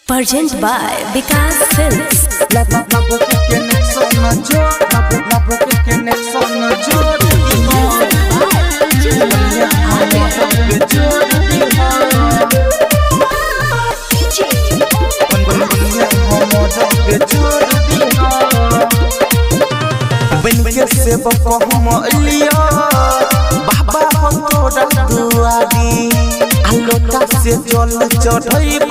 Present by Vikas Films. से बाबा हो तोरा दुआरी आलोटा से जल चढ़ैब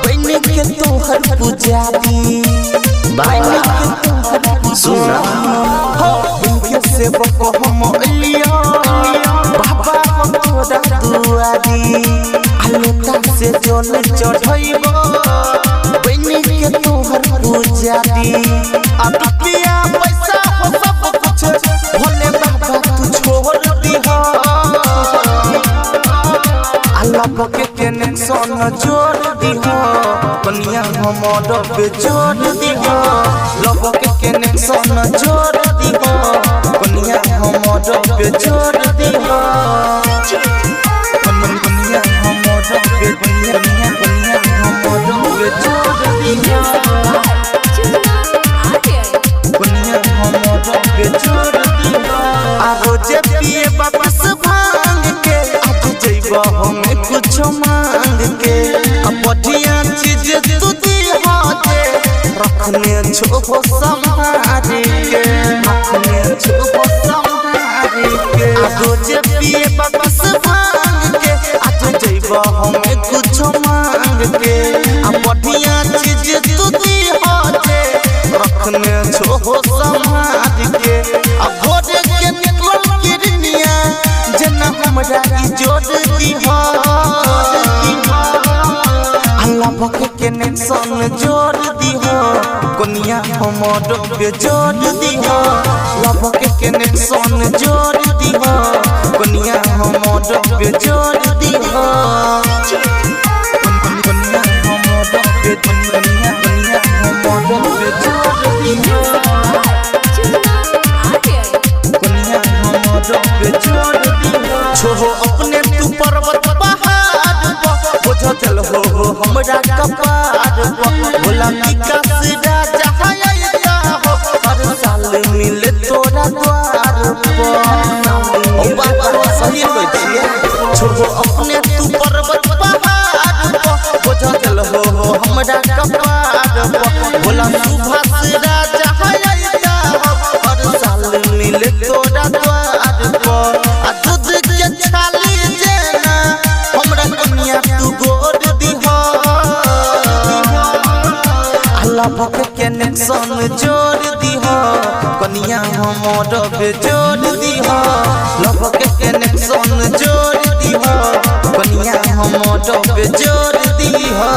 बन के तोहर पुजारी बन के तोहर सुना से बाबा हो तोरा दुआरी आलोटा से जल चढ़ैब बन के तोहर पुजारी अतिया पैसा हो सब कुछ भोले बाबा तू छोड़ दिहा अल्लाह के कनेक्शन जोड़ दिहा कन्या हमर पे जोड़ दिहा लब के कनेक्शन जोड़ दिहा कन्या हमर पे जोड़ दिहा कन्या हमर पे कन्या हमर पे जोड़ दिहा आगो जे पिए वापस भांग के आज जइबा हमें कुछ मांग के अब बढ़िया चीज तू दिहा दे रखने छो संभारी के रखने छो संभारी के आगो जे पिए वापस भांग के आज जइबा हमें कुछ मांग के अब बढ़िया चीज तू दिहा दे रखने छो संभारी के अब भोरे के निकल किरनिया जना हमरा ई जोड़ दिहा अल्लाह के कनेक्शन जोड़ दिहा कन्या हमर पे जोड़ दिहा लब के कनेक्शन जोड़ दिहा कन्या हमर पे जोड़ दिहा कन्या हमर पे कन्या हमर पे जोड़ दिहा छोहो अपने तू पर्वत पहाड़ बोझ चल हो हमरा कपार भोला विकास राजा हायता हो हर साल मिले तोरा द्वार पर बाबा सही कहै छियै छोहो अपने तू पर्वत पहाड़ बोझ चल हो हमरा कपार भोला सुभाष राजा हायता हो हर साल मिले तोरा द्वार पर आ दूध के छाली जेना हमरा कन्या तू गोद दिहा अल्लाह के कनेक्शन जोड़ दिहा कन्या हमर पे जोड़ दिहा लब के कनेक्शन जोड़ दिहा कन्या हमर पे जोड़ दिहा।